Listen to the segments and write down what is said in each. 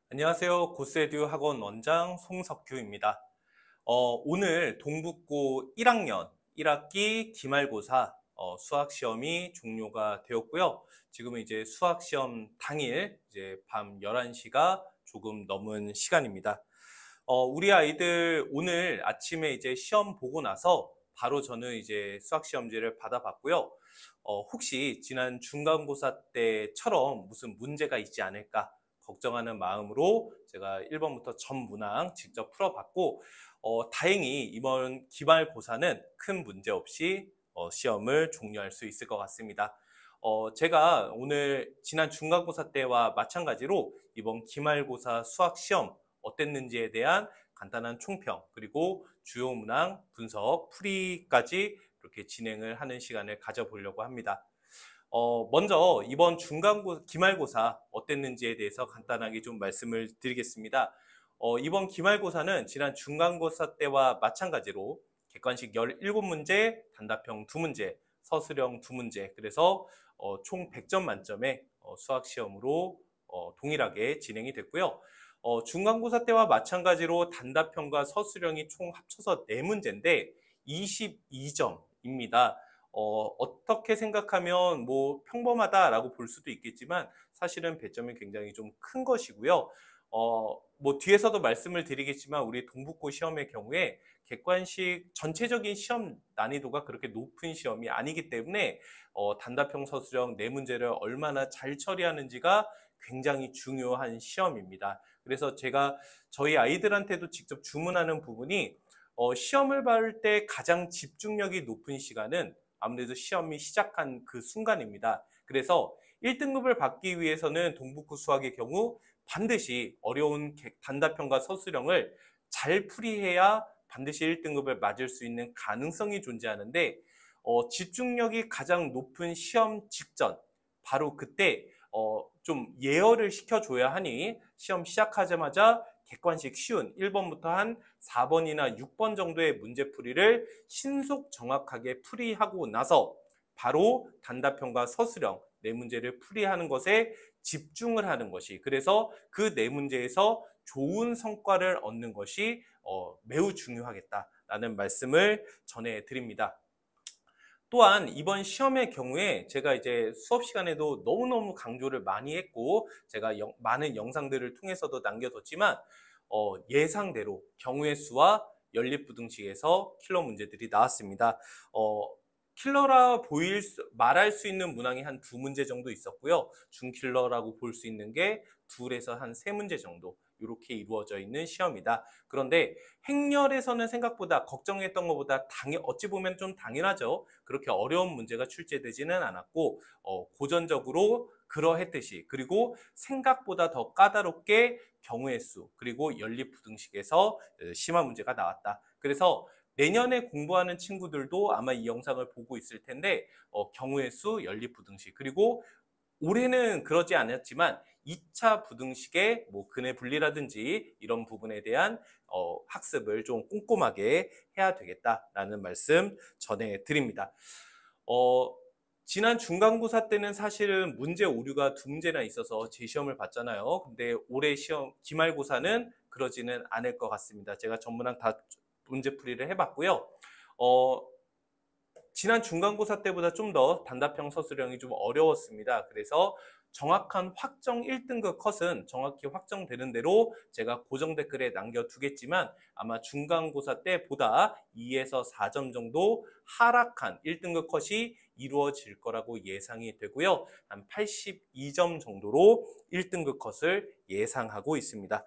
안녕하세요. 고스에듀 학원 원장 송석규입니다. 오늘 동북고 1학년 1학기 기말고사 수학 시험이 종료가 되었고요. 지금은 이제 수학 시험 당일 이제 밤 11시가 조금 넘은 시간입니다. 우리 아이들 오늘 아침에 이제 시험 보고 나서 바로 저는 이제 수학 시험지를 받아봤고요. 혹시 지난 중간고사 때처럼 무슨 문제가 있지 않을까 걱정하는 마음으로 제가 1번부터 전 문항 직접 풀어봤고, 다행히 이번 기말고사는 큰 문제 없이 시험을 종료할 수 있을 것 같습니다. 제가 오늘 지난 중간고사 때와 마찬가지로 이번 기말고사 수학 시험 어땠는지에 대한 간단한 총평, 그리고 주요 문항 분석, 풀이까지 이렇게 진행을 하는 시간을 가져보려고 합니다. 먼저 이번 기말고사 어땠는지에 대해서 간단하게 좀 말씀을 드리겠습니다. 이번 기말고사는 지난 중간고사 때와 마찬가지로 객관식 17문제, 단답형 2문제, 서술형 2문제, 그래서 총 100점 만점의 수학시험으로 동일하게 진행이 됐고요. 중간고사 때와 마찬가지로 단답형과 서술형이 총 합쳐서 4문제인데 22점입니다. 어떻게 생각하면 뭐 평범하다라고 볼 수도 있겠지만 사실은 배점이 굉장히 좀 큰 것이고요. 뭐 뒤에서도 말씀을 드리겠지만 우리 동북고 시험의 경우에 객관식 전체적인 시험 난이도가 그렇게 높은 시험이 아니기 때문에 단답형 서술형 4문제를 얼마나 잘 처리하는지가 굉장히 중요한 시험입니다. 그래서 제가 저희 아이들한테도 직접 주문하는 부분이 시험을 볼 때 가장 집중력이 높은 시간은 아무래도 시험이 시작한 그 순간입니다. 그래서 1등급을 받기 위해서는 동북고 수학의 경우 반드시 어려운 단답형과 서술형을 잘 풀이해야 반드시 1등급을 맞을 수 있는 가능성이 존재하는데 집중력이 가장 높은 시험 직전 바로 그때 좀 예열을 시켜줘야 하니 시험 시작하자마자 객관식 쉬운 1번부터 한 4번이나 6번 정도의 문제풀이를 신속 정확하게 풀이하고 나서 바로 단답형과 서술형 4문제를 풀이하는 것에 집중을 하는 것이, 그래서 그 4문제에서 좋은 성과를 얻는 것이 매우 중요하겠다라는 말씀을 전해드립니다. 또한 이번 시험의 경우에 제가 이제 수업 시간에도 너무너무 강조를 많이 했고 제가 많은 영상들을 통해서도 남겨뒀지만 예상대로 경우의 수와 연립부등식에서 킬러 문제들이 나왔습니다. 킬러라 말할 수 있는 문항이 한 2문제 정도 있었고요. 중킬러라고 볼 수 있는 게 2에서 한 3문제 정도 이렇게 이루어져 있는 시험이다. 그런데 행렬에서는 생각보다 걱정했던 것보다 어찌 보면 좀 당연하죠. 그렇게 어려운 문제가 출제되지는 않았고 고전적으로 그러했듯이, 그리고 생각보다 더 까다롭게 경우의 수 그리고 연립부등식에서 심한 문제가 나왔다. 그래서 내년에 공부하는 친구들도 아마 이 영상을 보고 있을 텐데 경우의 수, 연립부등식, 그리고 올해는 그러지 않았지만 2차 부등식의 뭐 근해 분리라든지 이런 부분에 대한 학습을 좀 꼼꼼하게 해야 되겠다라는 말씀 전해드립니다. 지난 중간고사 때는 사실은 문제 오류가 2문제나 있어서 재시험을 봤잖아요. 근데 올해 시험 기말고사는 그러지는 않을 것 같습니다. 제가 전문항 다 문제풀이를 해봤고요. 지난 중간고사 때보다 좀 더 단답형 서술형이 좀 어려웠습니다. 그래서 정확한 확정 1등급 컷은 정확히 확정되는 대로 제가 고정 댓글에 남겨두겠지만 아마 중간고사 때보다 2에서 4점 정도 하락한 1등급 컷이 이루어질 거라고 예상이 되고요. 한 82점 정도로 1등급 컷을 예상하고 있습니다.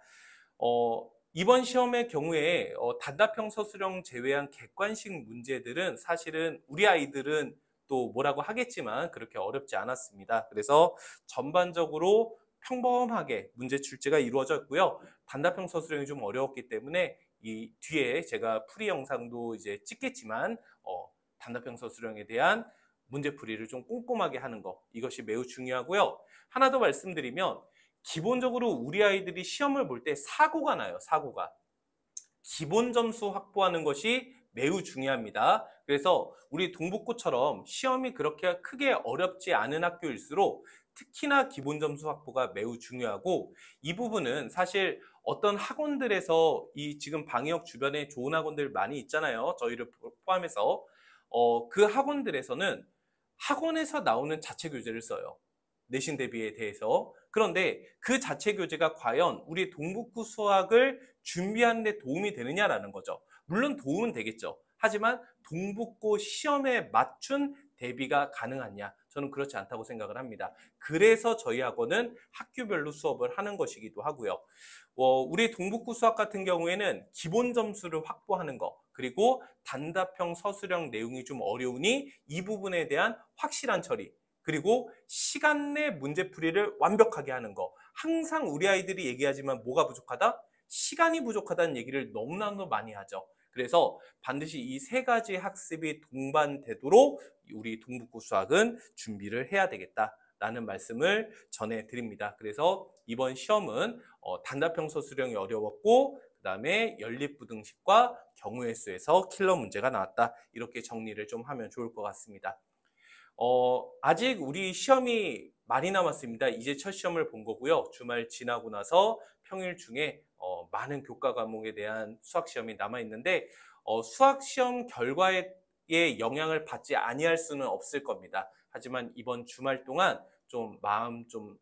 이번 시험의 경우에 단답형 서술형 제외한 객관식 문제들은 사실은 우리 아이들은 또 뭐라고 하겠지만 그렇게 어렵지 않았습니다. 그래서 전반적으로 평범하게 문제 출제가 이루어졌고요. 단답형 서술형이 좀 어려웠기 때문에 이 뒤에 제가 풀이 영상도 이제 찍겠지만 단답형 서술형에 대한 문제풀이를 좀 꼼꼼하게 하는 것, 이것이 매우 중요하고요. 하나 더 말씀드리면 기본적으로 우리 아이들이 시험을 볼 때 사고가 나요. 사고가. 기본 점수 확보하는 것이 매우 중요합니다. 그래서 우리 동북고처럼 시험이 그렇게 크게 어렵지 않은 학교일수록 특히나 기본 점수 확보가 매우 중요하고, 이 부분은 사실 어떤 학원들에서 이 지금 방역 주변에 좋은 학원들 많이 있잖아요. 저희를 포함해서. 그 학원들에서는 학원에서 나오는 자체 교재를 써요. 내신 대비에 대해서. 그런데 그 자체 교재가 과연 우리 동북구 수학을 준비하는 데 도움이 되느냐라는 거죠. 물론 도움은 되겠죠. 하지만 동북고 시험에 맞춘 대비가 가능하냐? 저는 그렇지 않다고 생각을 합니다. 그래서 저희 학원은 학교별로 수업을 하는 것이기도 하고요. 우리 동북구 수학 같은 경우에는 기본 점수를 확보하는 거, 그리고 단답형 서술형 내용이 좀 어려우니 이 부분에 대한 확실한 처리, 그리고 시간 내 문제풀이를 완벽하게 하는 거. 항상 우리 아이들이 얘기하지만 뭐가 부족하다? 시간이 부족하다는 얘기를 너무나도 많이 하죠. 그래서 반드시 이 세 가지 학습이 동반되도록 우리 동북구 수학은 준비를 해야 되겠다라는 말씀을 전해드립니다. 그래서 이번 시험은 단답형 서술형이 어려웠고, 그 다음에 연립부등식과 경우의 수에서 킬러 문제가 나왔다. 이렇게 정리를 좀 하면 좋을 것 같습니다. 아직 우리 시험이 많이 남았습니다. 이제 첫 시험을 본 거고요. 주말 지나고 나서 평일 중에 많은 교과 과목에 대한 수학 시험이 남아 있는데, 수학 시험 결과에 영향을 받지 아니할 수는 없을 겁니다. 하지만 이번 주말 동안 좀 마음 좀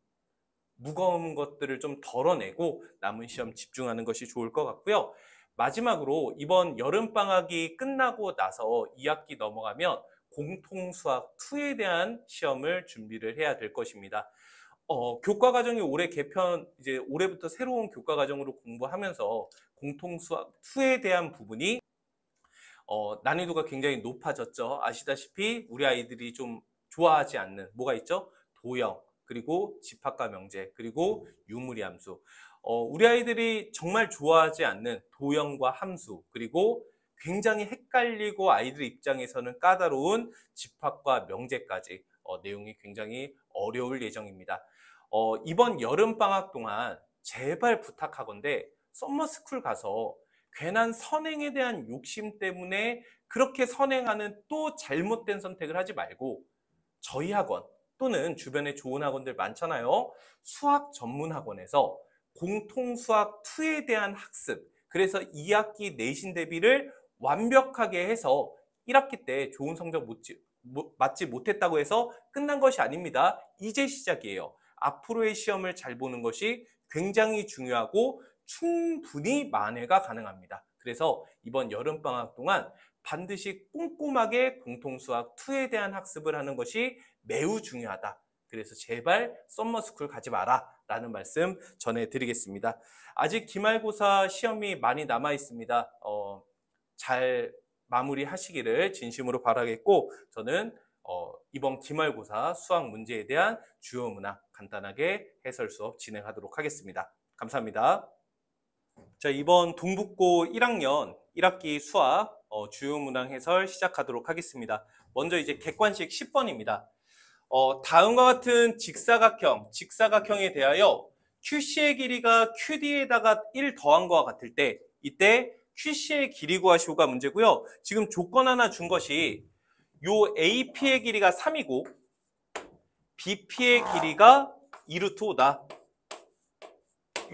무거운 것들을 좀 덜어내고 남은 시험 집중하는 것이 좋을 것 같고요. 마지막으로 이번 여름방학이 끝나고 나서 2학기 넘어가면 공통수학 2에 대한 시험을 준비를 해야 될 것입니다. 교과과정이 올해 개편, 이제 올해부터 새로운 교과과정으로 공부하면서 공통수학 2에 대한 부분이 난이도가 굉장히 높아졌죠. 아시다시피 우리 아이들이 좀 좋아하지 않는 뭐가 있죠? 도형, 그리고 집합과 명제, 그리고 유무리 함수. 우리 아이들이 정말 좋아하지 않는 도형과 함수, 그리고 굉장히 헷갈리고 아이들 입장에서는 까다로운 집합과 명제까지 내용이 굉장히 어려울 예정입니다. 이번 여름방학 동안 제발 부탁하건대 썸머스쿨 가서 괜한 선행에 대한 욕심 때문에 그렇게 선행하는 또 잘못된 선택을 하지 말고, 저희 학원 또는 주변에 좋은 학원들 많잖아요. 수학 전문 학원에서 공통수학 2에 대한 학습, 그래서 2학기 내신 대비를 완벽하게 해서 1학기 때 좋은 성적 맞지 못했다고 해서 끝난 것이 아닙니다. 이제 시작이에요. 앞으로의 시험을 잘 보는 것이 굉장히 중요하고 충분히 만회가 가능합니다. 그래서 이번 여름방학 동안 반드시 꼼꼼하게 공통수학 2에 대한 학습을 하는 것이 매우 중요하다. 그래서 제발 썸머스쿨 가지 마라 라는 말씀 전해드리겠습니다. 아직 기말고사 시험이 많이 남아 있습니다. 잘 마무리하시기를 진심으로 바라겠고, 저는 이번 기말고사 수학 문제에 대한 주요 문항 간단하게 해설 수업 진행하도록 하겠습니다. 감사합니다. 자, 이번 동북고 1학년 1학기 수학 주요 문항 해설 시작하도록 하겠습니다. 먼저 이제 객관식 10번입니다. 다음과 같은 직사각형에 대하여 QC의 길이가 QD에다가 1 더한 것과 같을 때, 이때 QC의 길이 구하시오가 문제고요. 지금 조건 하나 준 것이 요 AP의 길이가 3이고 BP의 길이가 2루트 5다.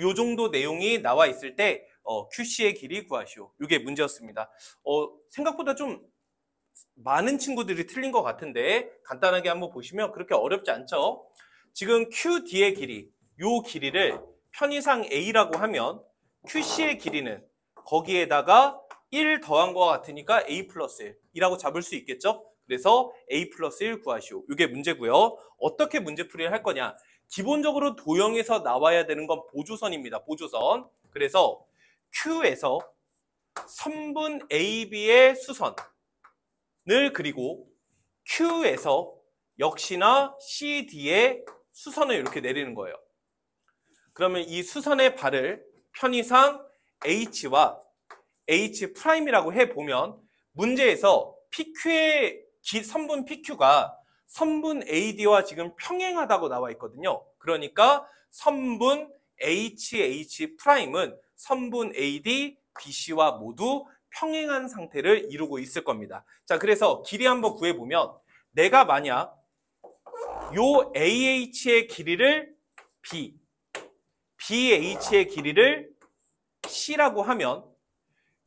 요 정도 내용이 나와 있을 때 QC의 길이 구하시오. 이게 문제였습니다. 생각보다 좀 많은 친구들이 틀린 것 같은데 간단하게 한번 보시면 그렇게 어렵지 않죠? 지금 QD의 길이, 요 길이를 편의상 A라고 하면 QC의 길이는 거기에다가 1 더한 것 같으니까 A 플러스 1이라고 잡을 수 있겠죠? 그래서 A 플러스 1 구하시오. 이게 문제고요. 어떻게 문제풀이를 할 거냐? 기본적으로 도형에서 나와야 되는 건 보조선입니다. 보조선. 그래서 Q에서 선분 AB의 수선을 그리고 Q에서 역시나 CD의 수선을 이렇게 내리는 거예요. 그러면 이 수선의 발을 편의상 H와 H'이라고 해보면 문제에서 PQ의 선분 PQ가 선분 AD와 지금 평행하다고 나와 있거든요. 그러니까 선분 HH'은 선분 AD, BC와 모두 평행한 상태를 이루고 있을 겁니다. 자, 그래서 길이 한번 구해보면 내가 만약 요 AH의 길이를 B, BH의 길이를 C라고 하면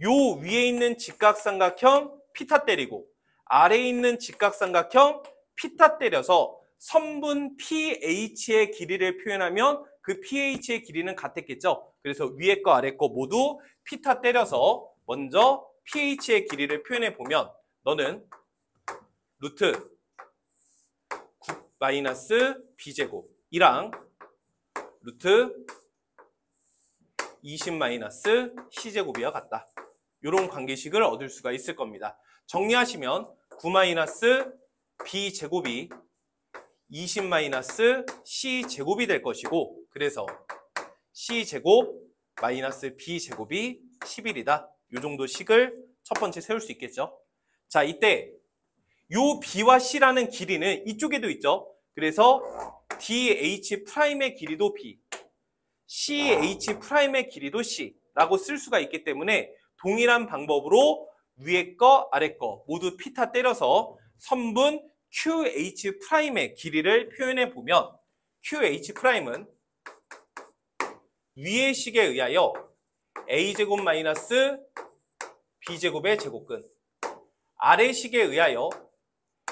요 위에 있는 직각삼각형 피타 때리고 아래에 있는 직각삼각형 피타 때려서 선분 PH의 길이를 표현하면 그 PH의 길이는 같았겠죠. 그래서 위에 거 아래 거 모두 피타 때려서 먼저 PH의 길이를 표현해 보면 너는 루트 9 마이너스 B제곱이랑 루트 20 마이너스 C제곱이와 같다. 이런 관계식을 얻을 수가 있을 겁니다. 정리하시면 9 마이너스 B제곱이 20 마이너스 C제곱이 될 것이고, 그래서 C제곱 마이너스 B제곱이 11이다. 이 정도 식을 첫 번째 세울 수 있겠죠. 자, 이때 요 B와 C라는 길이는 이쪽에도 있죠. 그래서 DH'의 길이도 B, CH'의 길이도 C라고 쓸 수가 있기 때문에 동일한 방법으로 위에 거 아래 거 모두 피타 때려서 선분 QH'의 길이를 표현해 보면 QH'은 위의 식에 의하여 A제곱 마이너스 B제곱의 제곱근, 아래 식에 의하여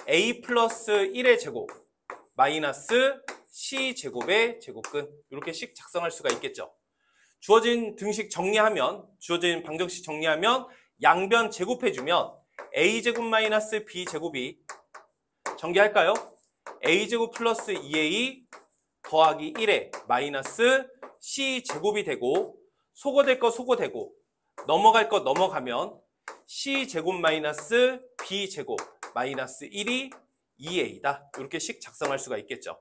A 플러스 1의 제곱 마이너스 C제곱의 제곱근, 이렇게 식 작성할 수가 있겠죠. 주어진 등식 정리하면, 주어진 방정식 정리하면 양변 제곱해주면 A제곱 마이너스 B제곱이 전개할까요? A제곱 플러스 2A 더하기 1에 마이너스 C제곱이 되고, 소거될 거 소거되고 넘어갈 거 넘어가면 C제곱 마이너스 B제곱 마이너스 1이 2A다. 이렇게 식 작성할 수가 있겠죠.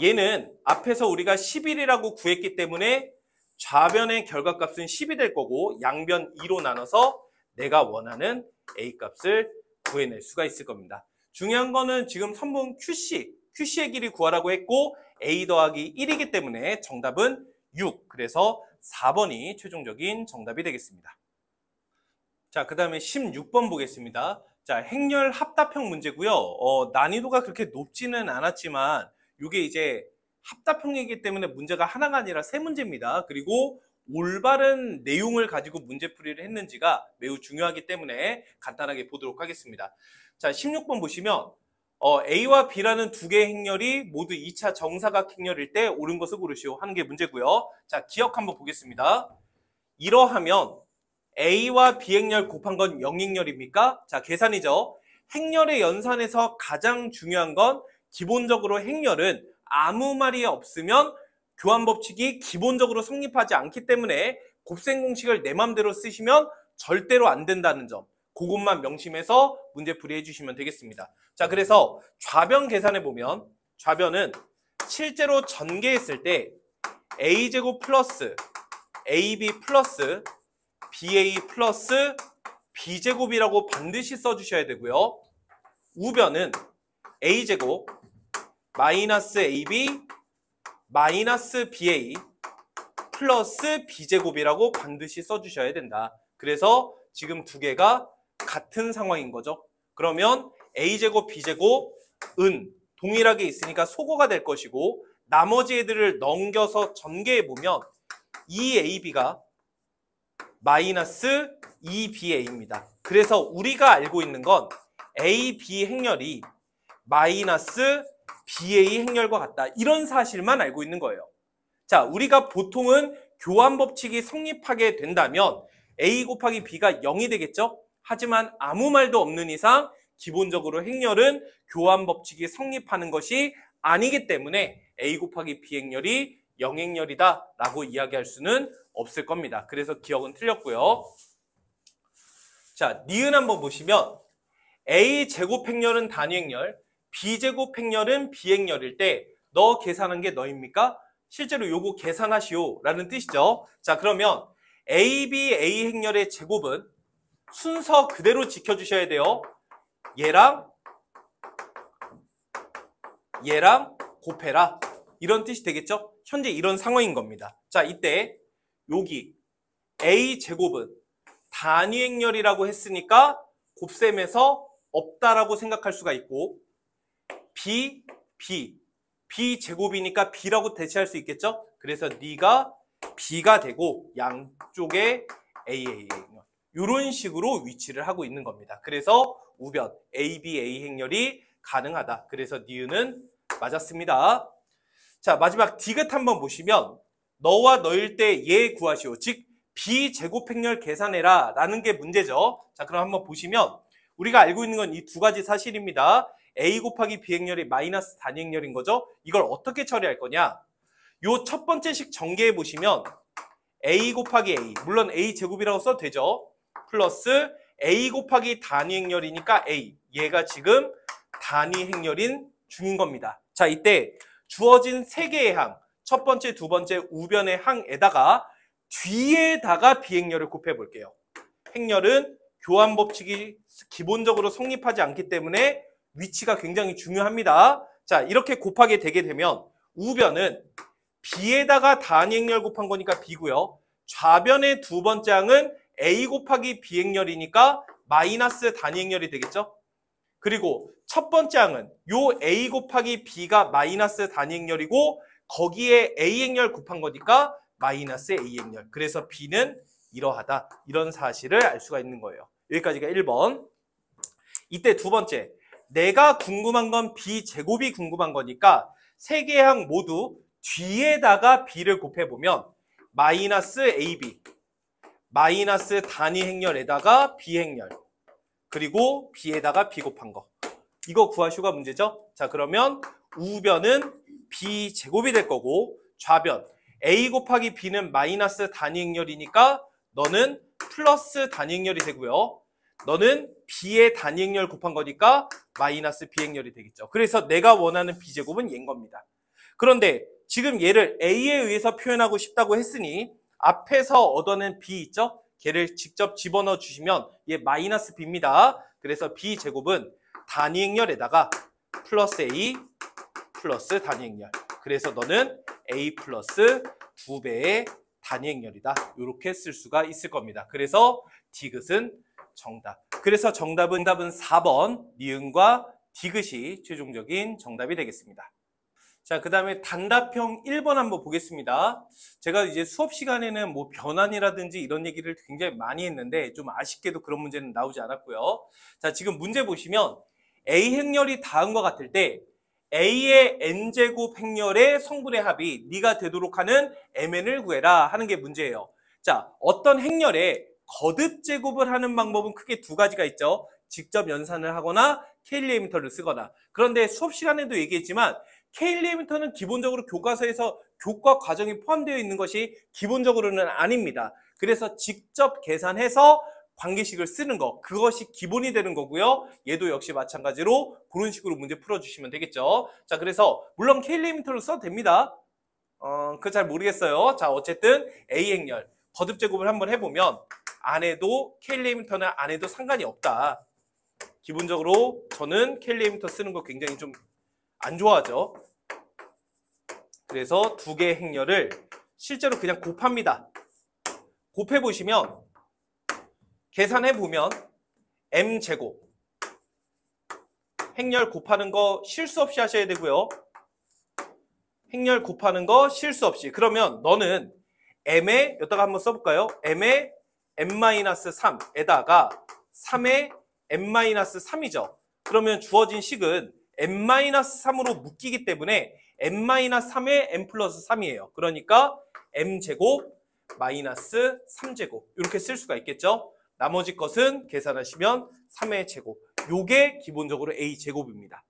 얘는 앞에서 우리가 11이라고 구했기 때문에 좌변의 결과값은 10이 될 거고 양변 2로 나눠서 내가 원하는 A값을 구해낼 수가 있을 겁니다. 중요한 거는 지금 선분 QC의 길이 구하라고 했고 A 더하기 1이기 때문에 정답은 6. 그래서 4번이 최종적인 정답이 되겠습니다. 자, 그 다음에 16번 보겠습니다. 자, 행렬 합답형 문제고요. 난이도가 그렇게 높지는 않았지만 이게 이제 합답형이기 때문에 문제가 하나가 아니라 3문제입니다. 그리고 올바른 내용을 가지고 문제풀이를 했는지가 매우 중요하기 때문에 간단하게 보도록 하겠습니다. 자, 16번 보시면 A와 B라는 두 개의 행렬이 모두 2차 정사각 행렬일 때 옳은 것을 고르시오 하는 게 문제고요. 자, 기억 한번 보겠습니다. 이러하면 A와 B 행렬 곱한 건 0행렬입니까? 자, 계산이죠. 행렬의 연산에서 가장 중요한 건 기본적으로 행렬은 아무 말이 없으면 교환법칙이 기본적으로 성립하지 않기 때문에 곱셈 공식을 내 맘대로 쓰시면 절대로 안 된다는 점, 그것만 명심해서 문제풀이 해주시면 되겠습니다. 자, 그래서 좌변 계산해 보면 좌변은 실제로 전개했을 때 A제곱 플러스 AB 플러스 BA 플러스 B제곱이라고 반드시 써주셔야 되고요. 우변은 A제곱 마이너스 AB 마이너스 BA 플러스 B제곱이라고 반드시 써주셔야 된다. 그래서 지금 두 개가 같은 상황인 거죠. 그러면 A제곱 B제곱은 동일하게 있으니까 소거가 될 것이고 나머지 애들을 넘겨서 전개해보면 2AB가 마이너스 2BA입니다. 그래서 우리가 알고 있는 건 AB 행렬이 마이너스 BA 행렬과 같다. 이런 사실만 알고 있는 거예요. 자, 우리가 보통은 교환법칙이 성립하게 된다면 A 곱하기 B가 0이 되겠죠? 하지만 아무 말도 없는 이상 기본적으로 행렬은 교환법칙이 성립하는 것이 아니기 때문에 A 곱하기 B 행렬이 0행렬이다 라고 이야기할 수는 없을 겁니다. 그래서 기억은 틀렸고요. 자, 니은 한번 보시면 A 제곱 행렬은 단위 행렬, B 제곱 행렬은 비행렬일 때 너 계산한 게 너입니까? 실제로 요거 계산하시오 라는 뜻이죠. 자, 그러면 AB A 행렬의 제곱은 순서 그대로 지켜주셔야 돼요. 얘랑 곱해라 이런 뜻이 되겠죠? 현재 이런 상황인 겁니다. 자, 이때 여기 A 제곱은 단위 행렬이라고 했으니까 곱셈에서 없다라고 생각할 수가 있고 B b제곱이니까 b라고 대체할 수 있겠죠? 그래서 네가 b가 되고 양쪽에 a 이런 식으로 위치를 하고 있는 겁니다. 그래서 우변 ABA 행렬이 가능하다. 그래서 니은은 맞았습니다. 자, 마지막 디귿 한번 보시면 너와 너일 때 얘 구하시오. 즉 b제곱 행렬 계산해라 라는 게 문제죠. 자, 그럼 한번 보시면 우리가 알고 있는 건 이 두 가지 사실입니다. a 곱하기 b 행렬이 마이너스 단위 행렬인 거죠. 이걸 어떻게 처리할 거냐? 요 첫 번째 식 전개해 보시면 a 곱하기 a, 물론 a 제곱이라고 써도 되죠. 플러스 a 곱하기 단위 행렬이니까 a, 얘가 지금 단위 행렬인 중인 겁니다. 자, 이때 주어진 세 개의 항, 첫 번째, 두 번째 우변의 항에다가 뒤에다가 비행렬을 곱해 볼게요. 행렬은 교환 법칙이 기본적으로 성립하지 않기 때문에 위치가 굉장히 중요합니다. 자, 이렇게 곱하게 되게 되면 우변은 b에다가 단위 행렬 곱한 거니까 b고요. 좌변의 두 번째 항은 a 곱하기 b 행렬이니까 마이너스 단위 행렬이 되겠죠? 그리고 첫 번째 항은 요 a 곱하기 b가 마이너스 단위 행렬이고 거기에 a 행렬 곱한 거니까 마이너스 a 행렬. 그래서 b는 이러하다. 이런 사실을 알 수가 있는 거예요. 여기까지가 1번. 이때 두 번째, 내가 궁금한 건 b제곱이 궁금한 거니까 세 개의 항 모두 뒤에다가 b를 곱해보면 마이너스 ab, 마이너스 단위 행렬에다가 b 행렬, 그리고 b에다가 b 곱한 거. 이거 구하시오가 문제죠? 자, 그러면 우변은 b제곱이 될 거고 좌변 a 곱하기 b는 마이너스 단위 행렬이니까 너는 플러스 단위 행렬이 되고요. 너는 b의 단위 행렬 곱한 거니까 마이너스 b 행렬이 되겠죠. 그래서 내가 원하는 b제곱은 얘인 겁니다. 그런데 지금 얘를 a에 의해서 표현하고 싶다고 했으니 앞에서 얻어낸 b 있죠? 걔를 직접 집어넣어 주시면 얘 마이너스 b입니다. 그래서 b제곱은 단위 행렬에다가 플러스 a 플러스 단위 행렬. 그래서 너는 a 플러스 2배의 단위 행렬이다. 이렇게 쓸 수가 있을 겁니다. 그래서 디귿은 정답. 그래서 정답은 4번 니은과 디귿이 최종적인 정답이 되겠습니다. 자, 그 다음에 단답형 1번 한번 보겠습니다. 제가 이제 수업 시간에는 뭐 변환이라든지 이런 얘기를 굉장히 많이 했는데 좀 아쉽게도 그런 문제는 나오지 않았고요. 자, 지금 문제 보시면 a 행렬이 다음과 같을 때 a의 n제곱 행렬의 성분의 합이 네가 되도록 하는 mn을 구해라 하는 게 문제예요. 자, 어떤 행렬에 거듭 제곱을 하는 방법은 크게 두 가지가 있죠. 직접 연산을 하거나 K-리미터를 쓰거나. 그런데 수업 시간에도 얘기했지만 K-리미터는 기본적으로 교과서에서 교과 과정이 포함되어 있는 것이 기본적으로는 아닙니다. 그래서 직접 계산해서 관계식을 쓰는 거, 그것이 기본이 되는 거고요. 얘도 역시 마찬가지로 그런 식으로 문제 풀어주시면 되겠죠. 자, 그래서 물론 K-리미터를 써도 됩니다. 그거 잘 모르겠어요. 자, 어쨌든 A 행렬 거듭 제곱을 한번 해보면 안 해도 K-리미터는 안 해도 상관이 없다. 기본적으로 저는 K-리미터 쓰는 거 굉장히 좀 안 좋아하죠. 그래서 두 개의 행렬을 실제로 그냥 곱합니다. 곱해보시면 계산해보면 m제곱 행렬 곱하는 거 실수 없이 하셔야 되고요. 행렬 곱하는 거 실수 없이. 그러면 너는 m에 여기다가 한번 써볼까요? m에 m-3에다가 3에 m-3이죠. 그러면 주어진 식은 m-3으로 묶이기 때문에 m-3에 m 플러스 3이에요. 그러니까 m제곱 마이너스 3제곱 이렇게 쓸 수가 있겠죠. 나머지 것은 계산하시면 3의 제곱. 요게 기본적으로 a제곱입니다.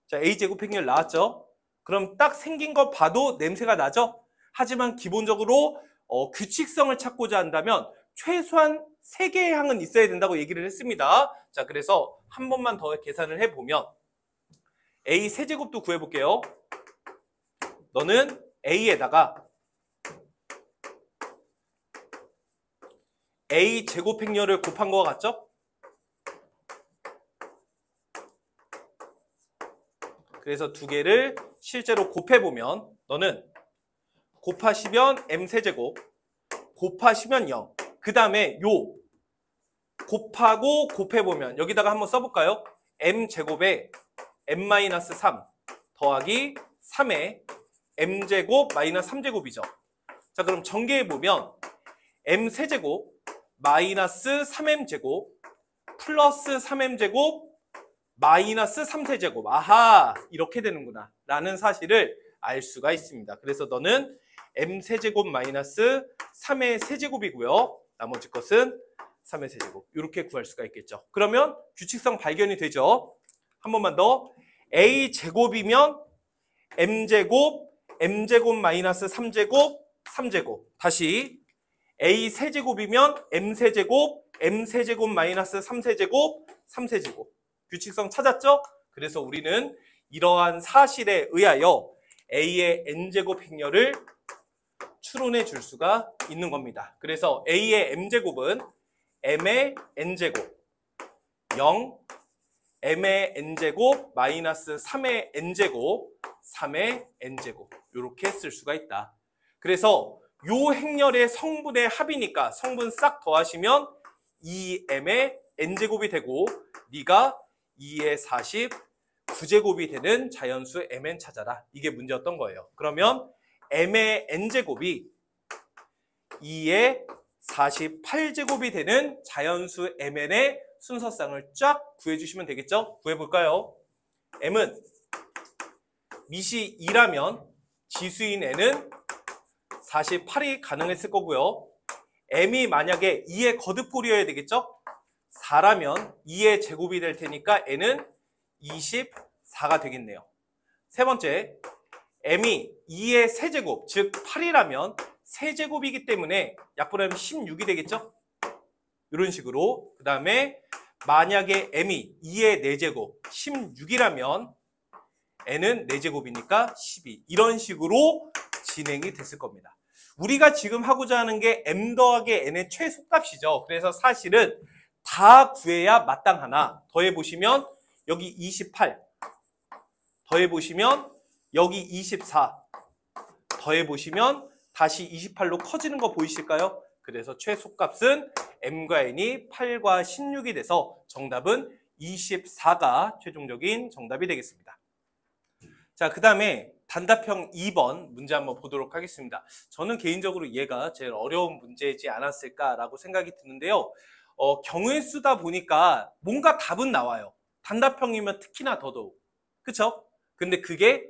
자, a제곱 행렬 나왔죠? 그럼 딱 생긴 거 봐도 냄새가 나죠? 하지만 기본적으로 규칙성을 찾고자 한다면 최소한 3개의 항은 있어야 된다고 얘기를 했습니다. 자, 그래서 한 번만 더 계산을 해보면 a 세제곱도 구해볼게요. 너는 a에다가 a 제곱 행렬을 곱한 거 같죠? 그래서 두 개를 실제로 곱해보면 너는 곱하시면 m 세제곱 곱하시면 0. 그 다음에 요 곱하고 곱해보면 여기다가 한번 써볼까요? m 제곱에 m-3 더하기 3의 m제곱 마이너스 3제곱이죠. 자, 그럼 전개해보면 m세제곱 마이너스 3m제곱 플러스 3m제곱 마이너스 3세제곱. 아하, 이렇게 되는구나 라는 사실을 알 수가 있습니다. 그래서 너는 m세제곱 마이너스 3의 세제곱이고요. 나머지 것은 3의 세제곱. 이렇게 구할 수가 있겠죠. 그러면 규칙성 발견이 되죠. 한 번만 더. a제곱이면 m제곱, m제곱 마이너스 3제곱, 3제곱. 다시 a세제곱이면 m세제곱, m세제곱 마이너스 3세제곱, 3세제곱. 규칙성 찾았죠? 그래서 우리는 이러한 사실에 의하여 a의 n제곱 행렬을 추론해 줄 수가 있는 겁니다. 그래서 a의 m제곱은 m의 n제곱 0, m의 n제곱 마이너스 3의 n제곱 3의 n제곱 이렇게 쓸 수가 있다. 그래서 요 행렬의 성분의 합이니까 성분 싹 더하시면 2m의 n제곱이 되고 네가 2의 49제곱이 되는 자연수 mn 찾아라. 이게 문제였던 거예요. 그러면 m의 n제곱이 2의 48제곱이 되는 자연수 mn의 순서쌍을 쫙 구해주시면 되겠죠? 구해볼까요? m은 밑이 2라면 지수인 n은 48이 가능했을 거고요. m이 만약에 2의 거듭골이어야 되겠죠? 4라면 2의 제곱이 될 테니까 n은 24가 되겠네요. 세 번째, m이 2의 세제곱, 즉 8이라면 세제곱이기 때문에 약분하면 16이 되겠죠? 이런 식으로. 그 다음에 만약에 m이 2의 4제곱, 16이라면 n은 4제곱이니까 12. 이런 식으로 진행이 됐을 겁니다. 우리가 지금 하고자 하는 게 m 더하기 n의 최소값이죠. 그래서 사실은 다 구해야 마땅하나 더해보시면 여기 28 더해보시면 여기 24 더해보시면 다시 28로 커지는 거 보이실까요? 그래서 최소값은 m과 n이 8과 16이 돼서 정답은 24가 최종적인 정답이 되겠습니다. 자, 그 다음에 단답형 2번 문제 한번 보도록 하겠습니다. 저는 개인적으로 얘가 제일 어려운 문제이지 않았을까라고 생각이 드는데요. 경우의 수다 보니까 뭔가 답은 나와요. 단답형이면 특히나 더더욱. 그쵸? 근데 그게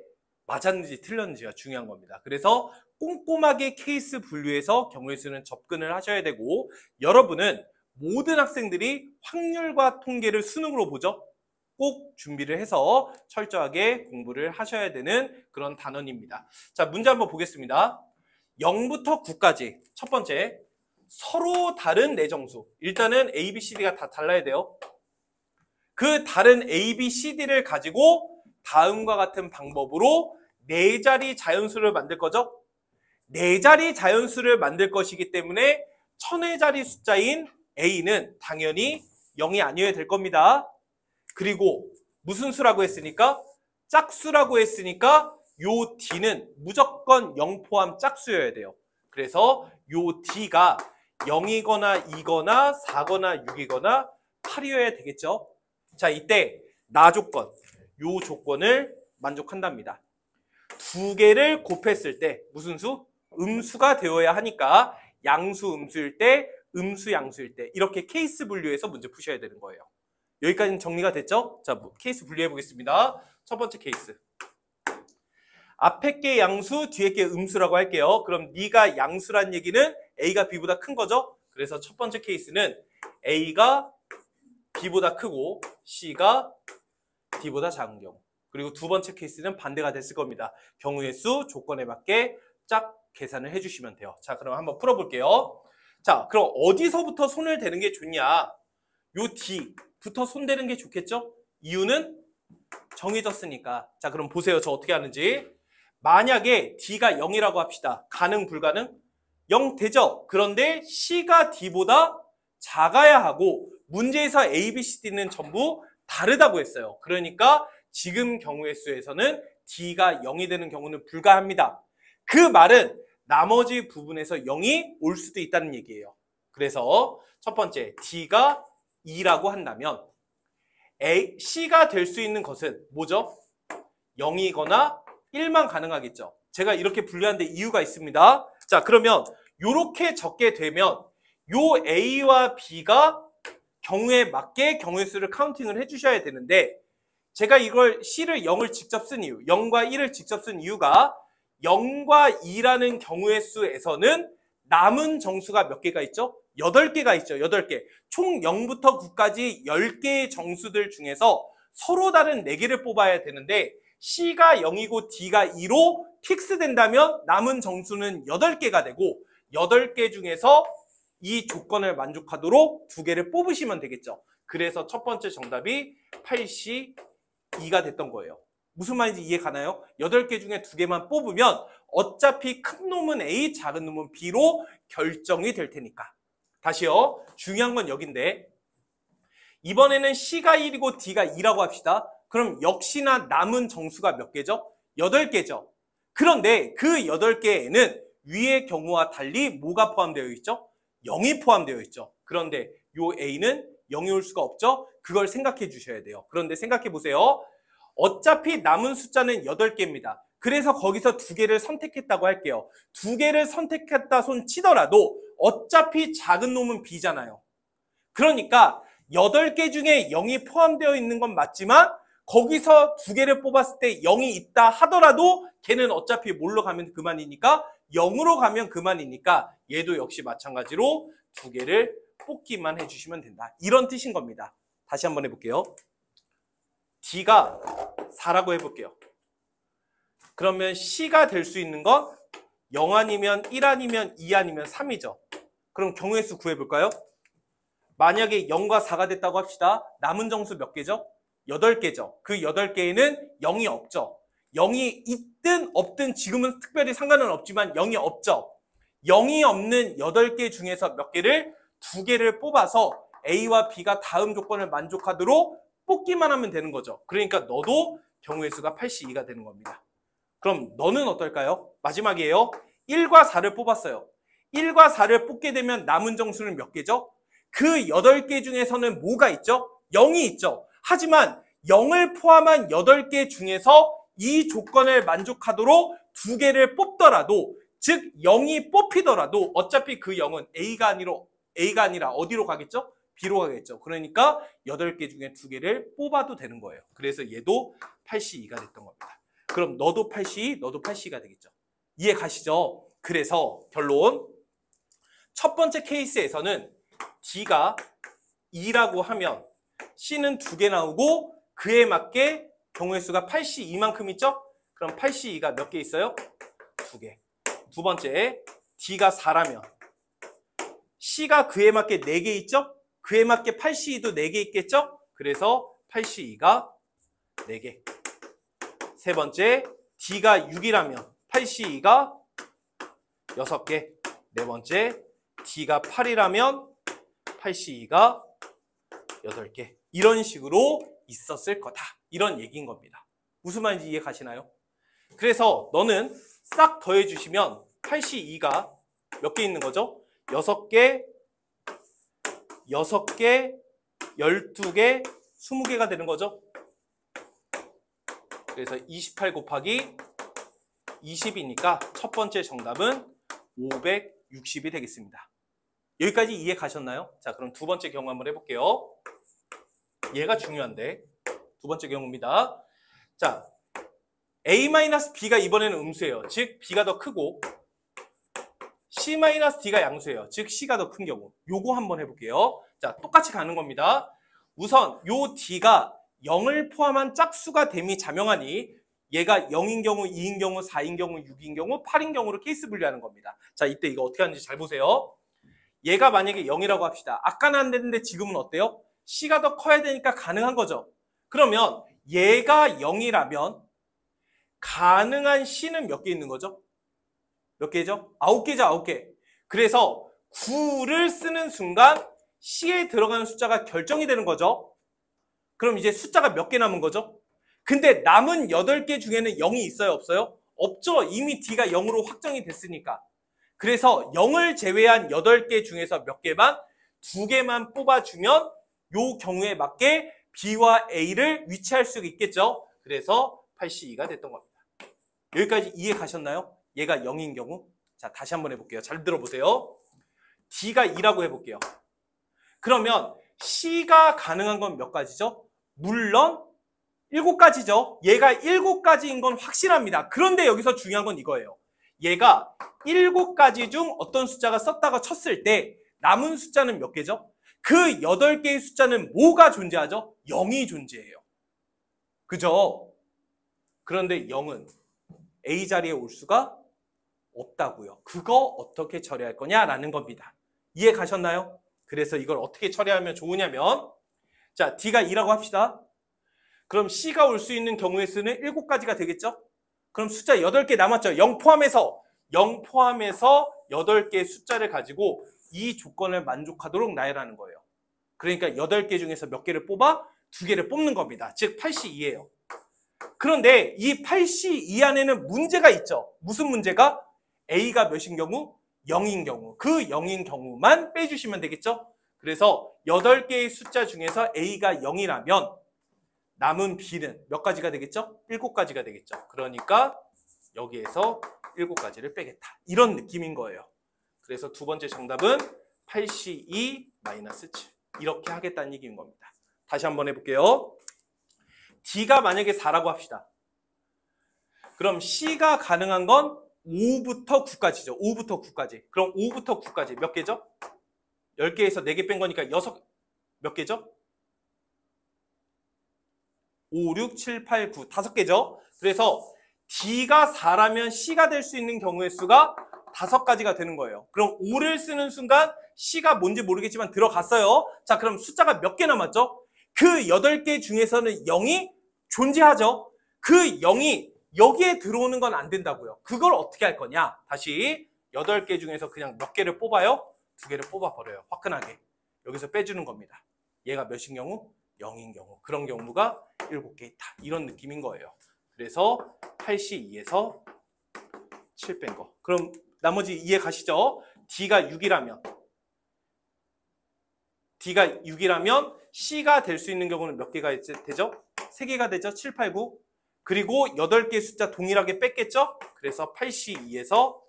맞았는지 틀렸는지가 중요한 겁니다. 그래서 꼼꼼하게 케이스 분류해서 경우의 수는 접근을 하셔야 되고, 여러분은 모든 학생들이 확률과 통계를 수능으로 보죠. 꼭 준비를 해서 철저하게 공부를 하셔야 되는 그런 단원입니다. 자, 문제 한번 보겠습니다. 0부터 9까지. 첫 번째, 서로 다른 내정수. 일단은 A, B, C, D가 다 달라야 돼요. 그 다른 A, B, C, D를 가지고 다음과 같은 방법으로 4자리 자연수를 만들 거죠. 4자리 자연수를 만들 것이기 때문에 천의 자리 숫자인 A는 당연히 0이 아니어야 될 겁니다. 그리고 무슨 수라고 했으니까? 짝수라고 했으니까 요 D는 무조건 0 포함 짝수여야 돼요. 그래서 요 D가 0이거나 2거나 4거나 6이거나 8이어야 되겠죠. 자, 이때 나 조건, 요 조건을 만족한답니다. 두 개를 곱했을 때 무슨 수? 음수가 되어야 하니까 양수 음수일 때, 음수 양수일 때 이렇게 케이스 분류해서 문제 푸셔야 되는 거예요. 여기까지는 정리가 됐죠? 자, 케이스 분류해 보겠습니다. 첫 번째 케이스. 앞에 게 양수, 뒤에 게 음수라고 할게요. 그럼 네가 양수란 얘기는 A가 B보다 큰 거죠? 그래서 첫 번째 케이스는 A가 B보다 크고 C가 D보다 작은 경우. 그리고 두 번째 케이스는 반대가 됐을 겁니다. 경우의 수, 조건에 맞게 짝 계산을 해주시면 돼요. 자, 그럼 한번 풀어볼게요. 자, 그럼 어디서부터 손을 대는 게 좋냐? 요 D부터 손 대는 게 좋겠죠? 이유는 정해졌으니까. 자, 그럼 보세요. 저 어떻게 하는지. 만약에 D가 0이라고 합시다. 가능, 불가능? 0 되죠? 그런데 C가 D보다 작아야 하고 문제에서 A, B, C, D는 전부 다르다고 했어요. 그러니까 지금 경우의 수에서는 D가 0이 되는 경우는 불가합니다. 그 말은 나머지 부분에서 0이 올 수도 있다는 얘기예요. 그래서 첫 번째, D가 2라고 한다면 C가 될 수 있는 것은 뭐죠? 0이거나 1만 가능하겠죠. 제가 이렇게 분류한 데 이유가 있습니다. 자, 그러면 이렇게 적게 되면 요 A와 B가 경우에 맞게 경우의 수를 카운팅을 해주셔야 되는데 제가 이걸 C를 0을 직접 쓴 이유, 0과 1을 직접 쓴 이유가 0과 2라는 경우의 수에서는 남은 정수가 몇 개가 있죠? 8개가 있죠. 8개. 총 0부터 9까지 10개의 정수들 중에서 서로 다른 4개를 뽑아야 되는데 C가 0이고 D가 2로 픽스된다면 남은 정수는 8개가 되고 8개 중에서 이 조건을 만족하도록 2개를 뽑으시면 되겠죠. 그래서 첫 번째 정답이 8C2가 됐던 거예요. 무슨 말인지 이해 가나요? 8개 중에 2개만 뽑으면 어차피 큰 놈은 A, 작은 놈은 B로 결정이 될 테니까. 다시요. 중요한 건 여긴데 이번에는 C가 1이고 D가 2라고 합시다. 그럼 역시나 남은 정수가 몇 개죠? 8개죠. 그런데 그 8개에는 위의 경우와 달리 뭐가 포함되어 있죠? 0이 포함되어 있죠. 그런데 요 A는 0이 올 수가 없죠? 그걸 생각해 주셔야 돼요. 그런데 생각해 보세요. 어차피 남은 숫자는 8개입니다. 그래서 거기서 2개를 선택했다고 할게요. 2개를 선택했다 손 치더라도 어차피 작은 놈은 B잖아요. 그러니까 8개 중에 0이 포함되어 있는 건 맞지만 거기서 2개를 뽑았을 때 0이 있다 하더라도 걔는 어차피 뭘로 가면 그만이니까 0으로 가면 그만이니까 얘도 역시 마찬가지로 2개를 뽑기만 해주시면 된다. 이런 뜻인 겁니다. 다시 한번 해볼게요. D가 4라고 해볼게요. 그러면 C가 될 수 있는 건 0 아니면 1 아니면 2 아니면 3이죠. 그럼 경우의 수 구해볼까요? 만약에 0과 4가 됐다고 합시다. 남은 정수 몇 개죠? 8개죠. 그 8개에는 0이 없죠. 0이 있든 없든 지금은 특별히 상관은 없지만 0이 없죠. 0이 없는 8개 중에서 몇 개를 2개를 뽑아서 A와 B가 다음 조건을 만족하도록 뽑기만 하면 되는 거죠. 그러니까 너도 경우의 수가 8C2가 되는 겁니다. 그럼 너는 어떨까요? 마지막이에요. 1과 4를 뽑았어요. 1과 4를 뽑게 되면 남은 정수는 몇 개죠? 그 8개 중에서는 뭐가 있죠? 0이 있죠. 하지만 0을 포함한 8개 중에서 이 조건을 만족하도록 2개를 뽑더라도 즉 0이 뽑히더라도 어차피 그 0은 A가 아니라 어디로 가겠죠? B로 가겠죠. 그러니까 8개 중에 2개를 뽑아도 되는 거예요. 그래서 얘도 8C2가 됐던 겁니다. 그럼 너도 8C2, 너도 8C2가 되겠죠. 이해 가시죠? 그래서 결론 첫 번째 케이스에서는 D가 2라고 하면 C는 2개 나오고 그에 맞게 경우의 수가 8C2만큼 있죠? 그럼 8C2가 몇 개 있어요? 2개. 두 번째, D가 4라면 C가 그에 맞게 4개 있죠? 그에 맞게 8C2도 4개 있겠죠? 그래서 8C2가 4개. 세 번째, D가 6이라면 8C2가 6개. 네 번째, D가 8이라면 8C2가 8개. 이런 식으로 있었을 거다. 이런 얘기인 겁니다. 무슨 말인지 이해 가시나요? 그래서 너는 싹 더해 주시면 8C2가 몇 개 있는 거죠? 6개, 6개, 12개, 20개가 되는 거죠. 그래서 28 곱하기 20이니까 첫 번째 정답은 560이 되겠습니다. 여기까지 이해 가셨나요? 자, 그럼 두 번째 경우 한번 해볼게요. 얘가 중요한데 두 번째 경우입니다. 자, A-B가 이번에는 음수예요. 즉 B가 더 크고 C-D가 양수예요. 즉 C가 더 큰 경우. 요거 한번 해볼게요. 자, 똑같이 가는 겁니다. 우선 요 D가 0을 포함한 짝수가 됨이 자명하니 얘가 0인 경우, 2인 경우, 4인 경우, 6인 경우, 8인 경우로 케이스 분류하는 겁니다. 자, 이때 이거 어떻게 하는지 잘 보세요. 얘가 만약에 0이라고 합시다. 아까는 안 됐는데 지금은 어때요? C가 더 커야 되니까 가능한 거죠. 그러면 얘가 0이라면 가능한 C는 몇 개 있는 거죠? 몇 개죠? 9개죠, 9개. 그래서 9를 쓰는 순간 C에 들어가는 숫자가 결정이 되는 거죠. 그럼 이제 숫자가 몇 개 남은 거죠? 근데 남은 8개 중에는 0이 있어요, 없어요? 없죠. 이미 D가 0으로 확정이 됐으니까. 그래서 0을 제외한 8개 중에서 몇 개만? 2개만 뽑아주면 요 경우에 맞게 B와 A를 위치할 수 있겠죠. 그래서 8C2가 됐던 겁니다. 여기까지 이해 가셨나요? 얘가 0인 경우. 자, 다시 한번 해볼게요. 잘 들어보세요. D가 2라고 해볼게요. 그러면 C가 가능한 건 몇 가지죠? 물론 7가지죠. 얘가 7가지인 건 확실합니다. 그런데 여기서 중요한 건 이거예요. 얘가 7가지 중 어떤 숫자가 썼다가 쳤을 때 남은 숫자는 몇 개죠? 그 8개의 숫자는 뭐가 존재하죠? 0이 존재해요. 그죠? 그런데 0은 A 자리에 올 수가 없다고요. 그거 어떻게 처리할 거냐라는 겁니다. 이해 가셨나요? 그래서 이걸 어떻게 처리하면 좋으냐면, 자, D가 2라고 합시다. 그럼 C가 올 수 있는 경우의 수는 7가지가 되겠죠? 그럼 숫자 8개 남았죠? 0 포함해서 8개의 숫자를 가지고 이 조건을 만족하도록 나열하는 거예요. 그러니까 8개 중에서 몇 개를 뽑아? 2개를 뽑는 겁니다. 즉 8C2예요. 그런데 이 8C2 안에는 문제가 있죠. 무슨 문제가? A가 몇인 경우? 0인 경우. 그 0인 경우만 빼주시면 되겠죠? 그래서 8개의 숫자 중에서 A가 0이라면 남은 B는 몇 가지가 되겠죠? 7가지가 되겠죠. 그러니까 여기에서 7가지를 빼겠다. 이런 느낌인 거예요. 그래서 두 번째 정답은 8C2-7. 이렇게 하겠다는 얘기인 겁니다. 다시 한번 해볼게요. D가 만약에 4라고 합시다. 그럼 C가 가능한 건 5부터 9까지죠. 5부터 9까지. 그럼 5부터 9까지 몇 개죠? 10개에서 4개 뺀 거니까 몇 개죠? 5, 6, 7, 8, 9, 5개죠. 그래서 D가 4라면 C가 될 수 있는 경우의 수가 5가지가 되는 거예요. 그럼 5를 쓰는 순간 C가 뭔지 모르겠지만 들어갔어요. 자, 그럼 숫자가 몇 개 남았죠? 그 8개 중에서는 0이 존재하죠. 그 0이 여기에 들어오는 건 안 된다고요. 그걸 어떻게 할 거냐? 다시 8개 중에서 그냥 몇 개를 뽑아요? 2개를 뽑아버려요. 화끈하게. 여기서 빼주는 겁니다. 얘가 몇인 경우? 0인 경우. 그런 경우가 7개 있다. 이런 느낌인 거예요. 그래서 8C2에서 7 뺀 거. 그럼 나머지 이해 가시죠? D가 6이라면 C가 될 수 있는 경우는 몇 개가 되죠? 3개가 되죠? 7, 8, 9. 그리고 8개 숫자 동일하게 뺐겠죠? 그래서 8C2에서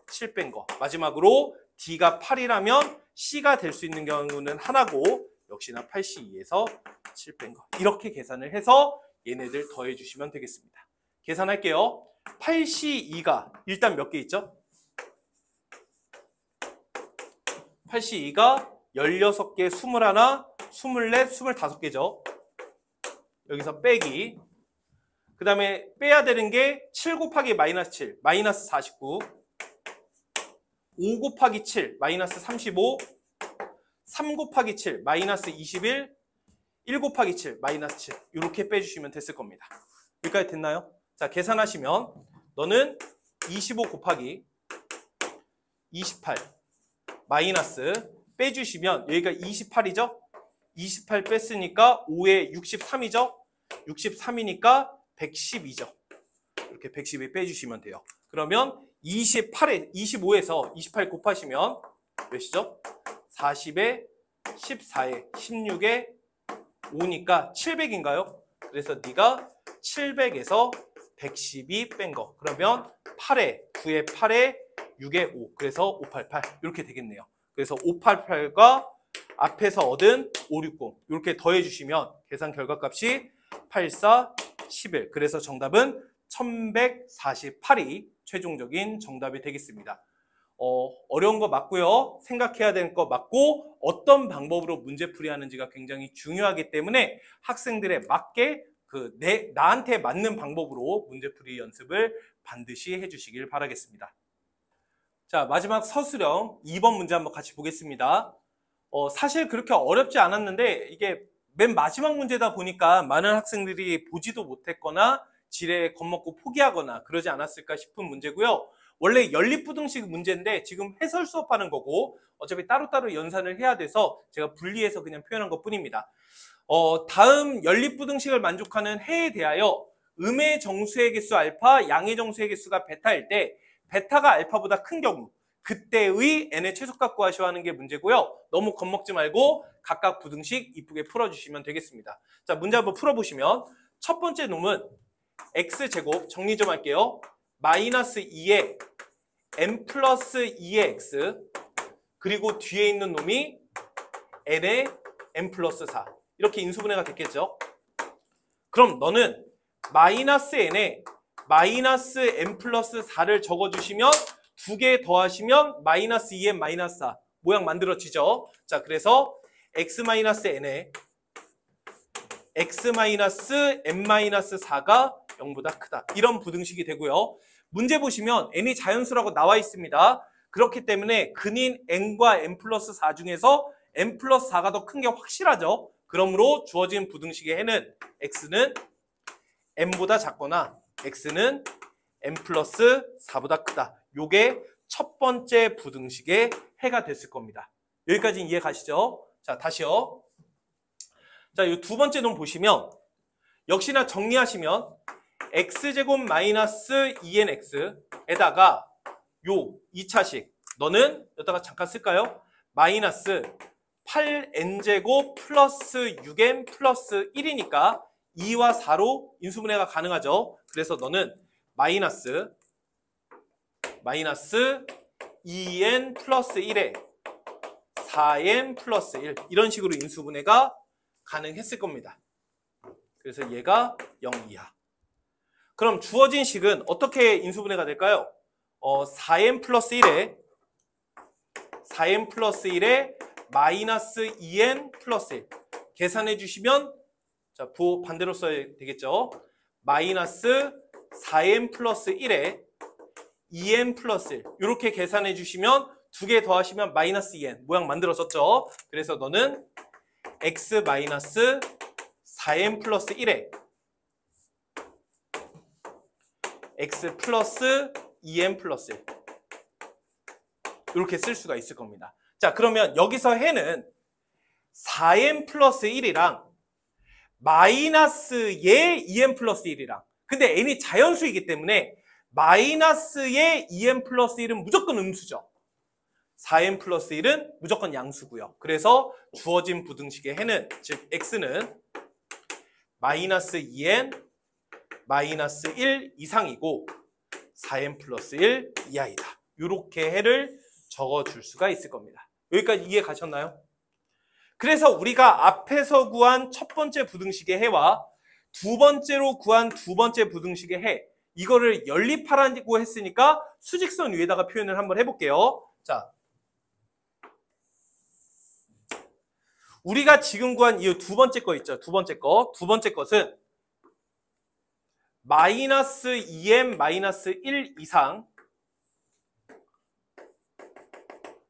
7 뺀 거. 마지막으로 D가 8이라면 C가 될 수 있는 경우는 하나고 역시나 8C2에서 7 뺀 거. 이렇게 계산을 해서 얘네들 더해 주시면 되겠습니다. 계산할게요. 8C2가 일단 몇 개 있죠? 8C2가 16개, 21, 24, 25개죠. 여기서 빼기. 그 다음에 빼야 되는 게 7 곱하기 마이너스 7, 마이너스 49. 5 곱하기 7, 마이너스 35. 3 곱하기 7, 마이너스 21. 1 곱하기 7, 마이너스 7. 이렇게 빼주시면 됐을 겁니다. 여기까지 됐나요? 자, 계산하시면 너는 25 곱하기 28 마이너스 빼주시면 여기가 28이죠? 28 뺐으니까 5에 63이죠? 63이니까 112죠. 이렇게 112 빼주시면 돼요. 그러면 25에서 28 곱하시면 몇이죠? 40에 14에 16에 5니까 700인가요? 그래서 네가 700에서 112 뺀 거. 그러면 8에 9에 8에 6에 5. 그래서 588 이렇게 되겠네요. 그래서 588과 앞에서 얻은 560 이렇게 더해주시면 계산 결과값이 84, 11. 그래서 정답은 1148이 최종적인 정답이 되겠습니다. 어려운 거 맞고요. 생각해야 되는 거 맞고 어떤 방법으로 문제풀이 하는지가 굉장히 중요하기 때문에 학생들에 맞게 나한테 맞는 방법으로 문제풀이 연습을 반드시 해주시길 바라겠습니다. 자, 마지막 서술형 2번 문제 한번 같이 보겠습니다. 사실 그렇게 어렵지 않았는데 이게 맨 마지막 문제다 보니까 많은 학생들이 보지도 못했거나 지레 겁먹고 포기하거나 그러지 않았을까 싶은 문제고요. 원래 연립부등식 문제인데 지금 해설 수업하는 거고 어차피 따로따로 연산을 해야 돼서 제가 분리해서 그냥 표현한 것 뿐입니다. 다음 연립부등식을 만족하는 해에 대하여 음의 정수의 개수 알파, 양의 정수의 개수가 베타일 때 베타가 알파보다 큰 경우 그때의 n의 최소값 구하시오 하는 게 문제고요. 너무 겁먹지 말고 각각 부등식 이쁘게 풀어주시면 되겠습니다. 자, 문제 한번 풀어보시면 첫 번째 놈은 x제곱 정리 좀 할게요. 마이너스 2에 n 플러스 2의 x 그리고 뒤에 있는 놈이 n의 n 플러스 4 이렇게 인수분해가 됐겠죠. 그럼 너는 마이너스 n에 마이너스 n 플러스 4를 적어주시면 두 개 더하시면 마이너스 2n 마이너스 4 모양 만들어지죠. 자, 그래서 x 마이너스 n에 x 마이너스 n 마이너스 4가 0보다 크다. 이런 부등식이 되고요. 문제 보시면 n이 자연수라고 나와 있습니다. 그렇기 때문에 근인 n과 n 플러스 4 중에서 n 플러스 4가 더 큰 게 확실하죠. 그러므로 주어진 부등식의 해는 x는 n보다 작거나 x는 n 플러스 4보다 크다. 요게 첫 번째 부등식의 해가 됐을 겁니다. 여기까지는 이해 가시죠? 자, 다시요. 자, 이 두 번째 놈 보시면 역시나 정리하시면 x제곱 마이너스 2nx에다가 요 2차식 너는 여기다가 잠깐 쓸까요? 마이너스 8n제곱 플러스 6n 플러스 1이니까 2와 4로 인수분해가 가능하죠. 그래서 너는 마이너스 2n 플러스 1에 4n 플러스 1 이런 식으로 인수분해가 가능했을 겁니다. 그래서 얘가 0이야. 그럼 주어진 식은 어떻게 인수분해가 될까요? 4n 플러스 1에 마이너스 2n 플러스 1 계산해 주시면 자, 반대로 써야 되겠죠. 마이너스 4n 플러스 1에 2n 플러스 1 이렇게 계산해 주시면 두 개 더하시면 마이너스 2n 모양 만들어졌죠. 그래서 너는 x 마이너스 4n 플러스 1에 x 플러스 2n 플러스 1 이렇게 쓸 수가 있을 겁니다. 자, 그러면 여기서 해는 4n 플러스 1이랑 마이너스의 2n 플러스 1이랑 근데 n이 자연수이기 때문에 마이너스의 2n 플러스 1은 무조건 음수죠. 4n 플러스 1은 무조건 양수고요. 그래서 주어진 부등식의 해는 즉 x는 마이너스 2n 마이너스 1 이상이고 4n 플러스 1 이하이다. 이렇게 해를 적어줄 수가 있을 겁니다. 여기까지 이해 가셨나요? 그래서 우리가 앞에서 구한 첫 번째 부등식의 해와 두 번째로 구한 두 번째 부등식의 해 이거를 연립하라고 했으니까 수직선 위에다가 표현을 한번 해볼게요. 자, 우리가 지금 구한 이 두 번째 거 있죠. 두 번째 것은 마이너스 2n 마이너스 1 이상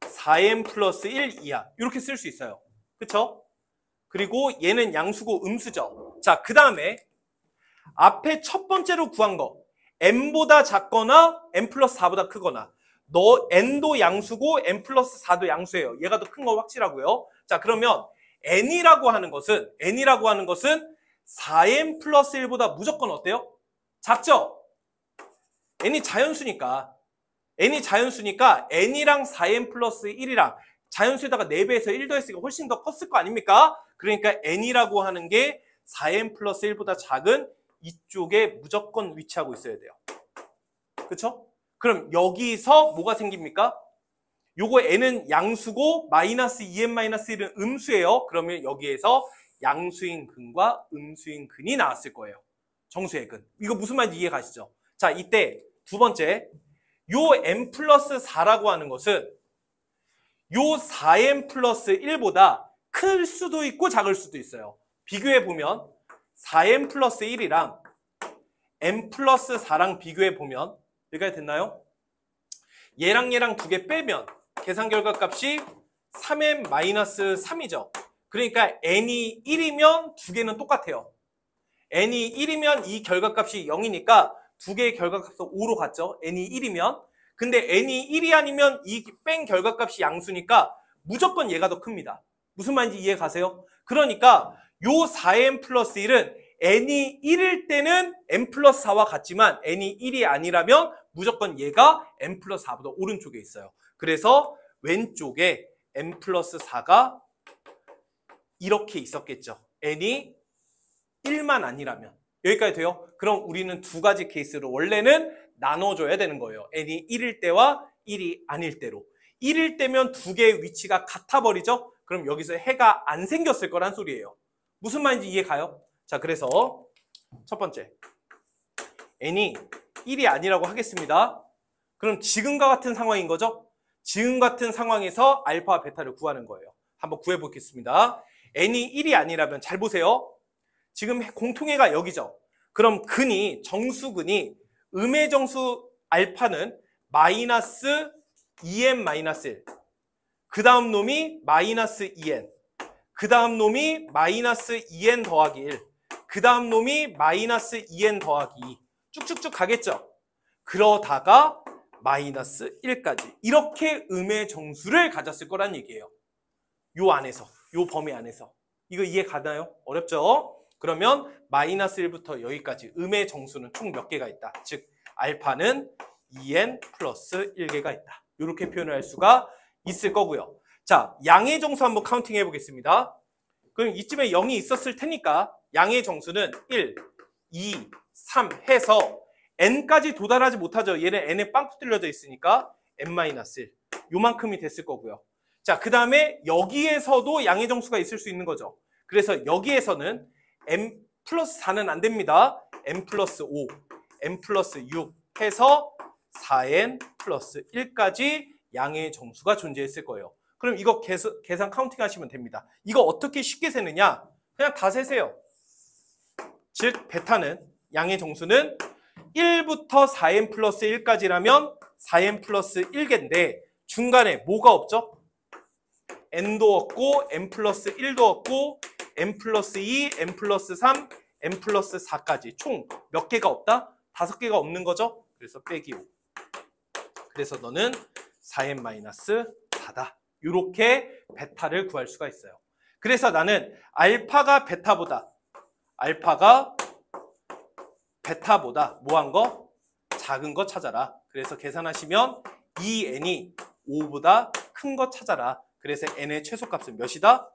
4n 플러스 1 이하 이렇게 쓸 수 있어요. 그쵸? 그리고 얘는 양수고 음수죠. 자, 그 다음에 앞에 첫 번째로 구한 거 n보다 작거나 n 플러스 4보다 크거나 n도 양수고 n 플러스 4도 양수예요. 얘가 더 큰 거 확실하고요. 자, 그러면 n이라고 하는 것은 4n 플러스 1보다 무조건 어때요? 작죠? n이 자연수니까 n이랑 4n 플러스 1이랑 자연수에다가 4배에서 1 더했으니까 훨씬 더 컸을 거 아닙니까? 그러니까 n이라고 하는 게 4n 플러스 1보다 작은 이쪽에 무조건 위치하고 있어야 돼요. 그쵸? 그럼 여기서 뭐가 생깁니까? 요거 n은 양수고 마이너스 2n 마이너스 1은 음수예요. 그러면 여기에서 양수인 근과 음수인 근이 나왔을 거예요. 정수의 근. 이거 무슨 말인지 이해 가시죠? 자, 이때 두 번째 요 n 플러스 4라고 하는 것은 요 4n 플러스 1보다 클 수도 있고 작을 수도 있어요. 비교해 보면 4n 플러스 1이랑 n 플러스 4랑 비교해 보면 여기까지 됐나요? 얘랑 두 개 빼면 계산 결과 값이 3n 마이너스 3이죠. 그러니까 n이 1이면 두 개는 똑같아요. n이 1이면 이 결과값이 0이니까 두 개의 결과값은 5로 갔죠. n이 1이면. 근데 n이 1이 아니면 이 뺀 결과값이 양수니까 무조건 얘가 더 큽니다. 무슨 말인지 이해 가세요? 그러니까 요 4n 플러스 1은 n이 1일 때는 n 플러스 4와 같지만 n이 1이 아니라면 무조건 얘가 n 플러스 4보다 오른쪽에 있어요. 그래서 왼쪽에 n 플러스 4가 이렇게 있었겠죠. n이 1만 아니라면. 여기까지 돼요? 그럼 우리는 두 가지 케이스로 원래는 나눠줘야 되는 거예요. n이 1일 때와 1이 아닐 때로. 1일 때면 두 개의 위치가 같아 버리죠? 그럼 여기서 해가 안 생겼을 거란 소리예요. 무슨 말인지 이해 가요? 자, 그래서 첫 번째, n이 1이 아니라고 하겠습니다. 그럼 지금과 같은 상황인 거죠? 지금 같은 상황에서 알파와 베타를 구하는 거예요. 한번 구해보겠습니다. n이 1이 아니라면 잘 보세요. 지금 공통해가 여기죠. 그럼 정수근이 음의 정수 알파는 마이너스 2n-1. 그 다음 놈이 마이너스 2n. 그 다음 놈이 마이너스 2n 더하기 1. 그 다음 놈이 마이너스 2n 더하기 2. 쭉쭉쭉 가겠죠. 그러다가 마이너스 1까지. 이렇게 음의 정수를 가졌을 거란 얘기예요. 요 안에서, 요 범위 안에서. 이거 이해 가나요? 어렵죠? 그러면 마이너스 1부터 여기까지 음의 정수는 총 몇 개가 있다. 즉 알파는 2n 플러스 1개가 있다. 이렇게 표현을 할 수가 있을 거고요. 자, 양의 정수 한번 카운팅 해보겠습니다. 그럼 이쯤에 0이 있었을 테니까 양의 정수는 1, 2, 3 해서 n까지 도달하지 못하죠. 얘는 n에 빵꾸 뚫려져 있으니까 n-1 요만큼이 됐을 거고요. 자, 그 다음에 여기에서도 양의 정수가 있을 수 있는 거죠. 그래서 여기에서는 m 플러스 4는 안 됩니다. m 플러스 5, m 플러스 6 해서 4n 플러스 1까지 양의 정수가 존재했을 거예요. 그럼 이거 계산 카운팅 하시면 됩니다. 이거 어떻게 쉽게 세느냐? 그냥 다 세세요. 즉 베타는 양의 정수는 1부터 4n 플러스 1까지라면 4n 플러스 1개인데 중간에 뭐가 없죠? n도 없고 n 플러스 1도 없고 n 플러스 2, n 플러스 3, n 플러스 4까지 총 몇 개가 없다? 5개가 없는 거죠? 그래서 빼기 5. 그래서 너는 4n-4다. 이렇게 베타를 구할 수가 있어요. 그래서 나는 알파가 베타보다 뭐한 거? 작은 거 찾아라. 그래서 계산하시면 2n이 5보다 큰 거 찾아라. 그래서 n의 최소값은 몇이다?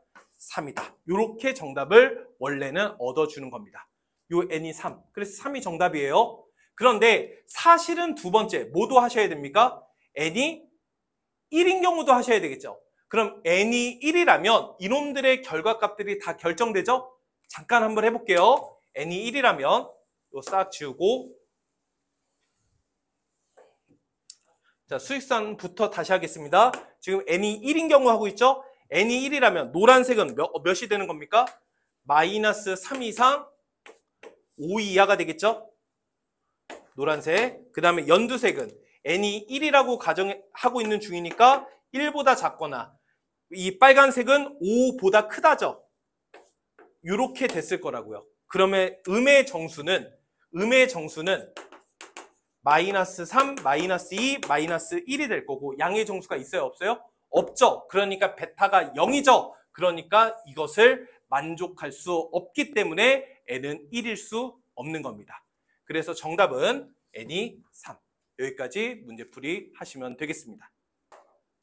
3이다. 이렇게 정답을 원래는 얻어주는 겁니다. 요 n이 3. 그래서 3이 정답이에요. 그런데 사실은 두 번째 뭐도 하셔야 됩니까? n이 1인 경우도 하셔야 되겠죠. 그럼 n이 1이라면 이놈들의 결과값들이 다 결정되죠? 잠깐 한번 해볼게요. n이 1이라면 요 싹 지우고 자, 수익선부터 다시 하겠습니다. 지금 n이 1인 경우 하고 있죠? n이 1이라면 노란색은 몇이 되는 겁니까? 마이너스 3 이상 5 이하가 되겠죠? 노란색. 그 다음에 연두색은 n이 1이라고 가정하고 있는 중이니까 1보다 작거나 이 빨간색은 5보다 크다죠? 이렇게 됐을 거라고요. 그러면 음의 정수는 마이너스 3, 마이너스 2, 마이너스 1이 될 거고 양의 정수가 있어요? 없어요? 없죠. 그러니까 베타가 0이죠. 그러니까 이것을 만족할 수 없기 때문에 n은 1일 수 없는 겁니다. 그래서 정답은 n이 3. 여기까지 문제풀이 하시면 되겠습니다.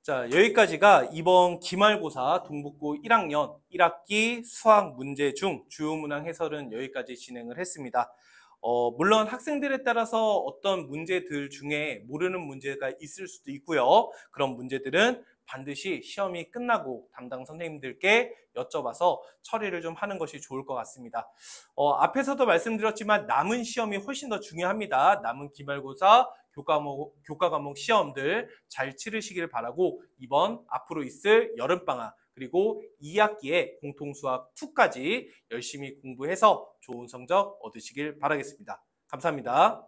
자, 여기까지가 이번 기말고사 동북고 1학년 1학기 수학 문제 중 주요 문항 해설은 여기까지 진행을 했습니다. 물론 학생들에 따라서 어떤 문제들 중에 모르는 문제가 있을 수도 있고요. 그런 문제들은 반드시 시험이 끝나고 담당 선생님들께 여쭤봐서 처리를 좀 하는 것이 좋을 것 같습니다. 앞에서도 말씀드렸지만 남은 시험이 훨씬 더 중요합니다. 남은 기말고사, 교과 과목 시험들 잘 치르시길 바라고 이번 앞으로 있을 여름방학 그리고 2학기에 공통수학 2까지 열심히 공부해서 좋은 성적 얻으시길 바라겠습니다. 감사합니다.